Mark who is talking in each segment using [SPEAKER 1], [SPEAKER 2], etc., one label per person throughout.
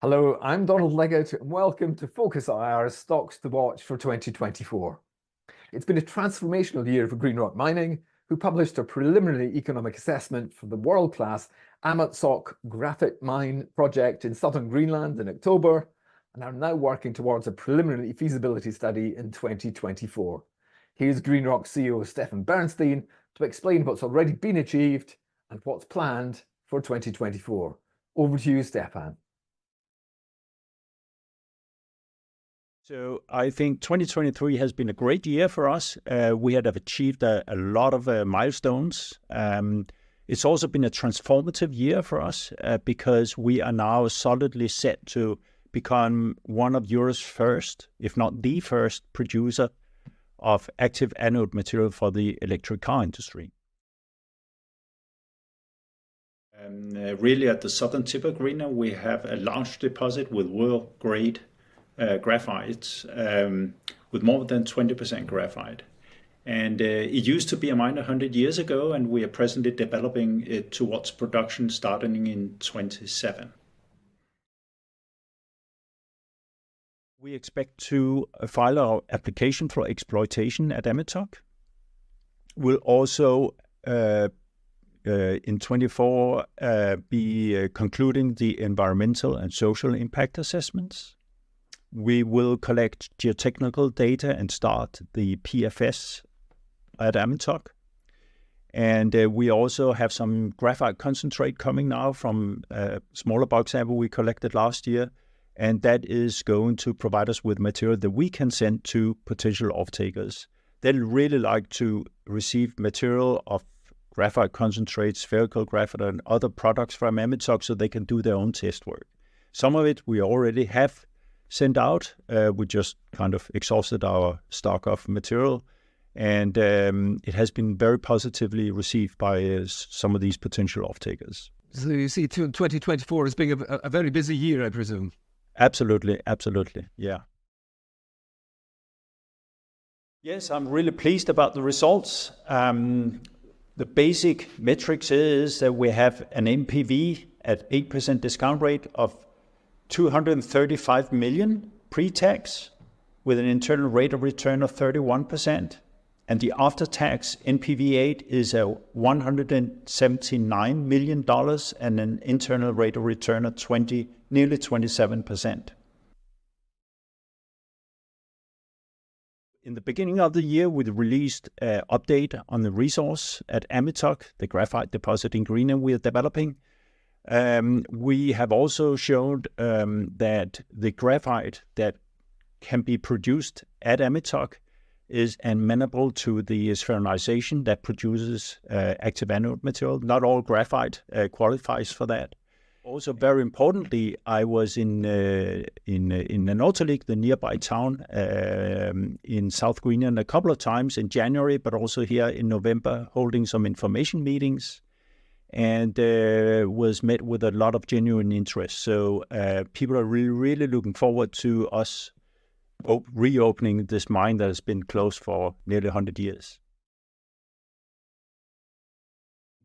[SPEAKER 1] Hello, I'm Donald Leggett, and welcome to focusIR's Stocks to Watch for 2024. It's been a transformational year for GreenRoc Mining, who published a preliminary economic assessment for the world-class Amitsoq Graphite mine project in Southern Greenland in October, and are now working towards a preliminary feasibility study in 2024. Here's GreenRoc CEO Stefan Bernstein to explain what's already been achieved and what's planned for 2024. Over to you, Stefan.
[SPEAKER 2] So I think 2023 has been a great year for us. We have achieved a lot of milestones. It's also been a transformative year for us because we are now solidly set to become one of Europe's first, if not the first, producer of active anode material for the electric car industry. Really at the southern tip of Greenland, we have a large deposit with world-grade graphite with more than 20% graphite. And it used to be a mine 100 years ago, and we are presently developing it towards production starting in 27. We expect to file our application for exploitation at Amitsoq. We'll also in 24 be concluding the environmental and social impact assessments. We will collect geotechnical data and start the PFS at Amitsoq. And we also have some graphite concentrate coming now from a smaller bulk sample we collected last year. And that is going to provide us with material that we can send to potential off-takers. They'd really like to receive material of graphite concentrate, spherical graphite, and other products from Amitsoq so they can do their own test work. Some of it we already have sent out. We just kind of exhausted our stock of material, and it has been very positively received by some of these potential off-takers.
[SPEAKER 3] So you see 2024 as being a very busy year, I presume?
[SPEAKER 2] Absolutely, yeah. Yes, I'm really pleased about the results. The basic metrics is that we have an NPV at 8% discount rate of 235 million pre-tax with an internal rate of return of 31%. And the after-tax NPV8 is a $179 million and an internal rate of return of nearly 27%. In the beginning of the year, we released an update on the resource at Amitsoq, the graphite deposit in Greenland we are developing. We have also showed that the graphite that can be produced at Amitsoq is amenable to the spheronization that produces active anode material. Not all graphite qualifies for that. Also, very importantly, I was in Amitsoq, the nearby town in South Greenland, a couple of times in January, but also here in November, holding some information meetings, and was met with a lot of genuine interest. So people are really looking forward to us reopening this mine that has been closed for nearly 100 years.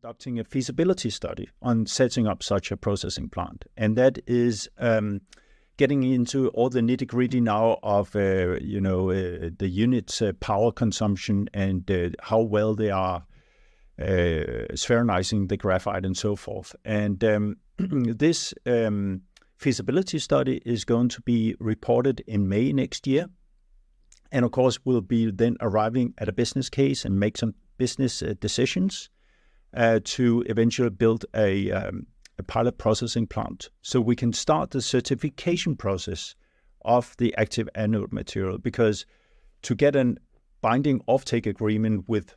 [SPEAKER 2] Conducting a feasibility study on setting up such a processing plant. And that is getting into all the nitty-gritty now of the unit's power consumption and how well they are spheronizing the graphite and so forth. And this feasibility study is going to be reported in May next year. And of course, we'll be then arriving at a business case and make some business decisions to eventually build a pilot processing plant so we can start the certification process of the active anode material. Because to get a binding offtake agreement with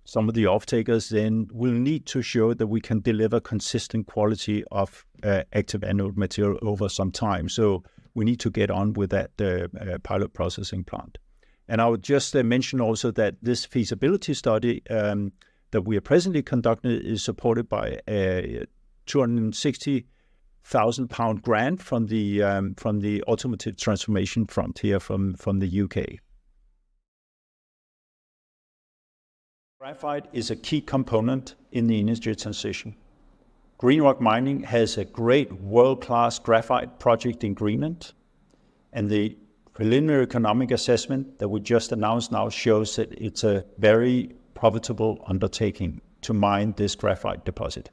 [SPEAKER 2] some of the off-takers, then we'll need to show that we can deliver consistent quality of active anode material over some time. So we need to get on with that pilot processing plant. And I would just mention also that this feasibility study that we are presently conducting is supported by a 260,000 pound grant from the Automotive Transformation Fund here from the UK. Graphite is a key component in the energy transition. GreenRoc Mining has a great world-class graphite project in Greenland, and the preliminary economic assessment that we just announced now shows that it's a very profitable undertaking to mine this graphite deposit.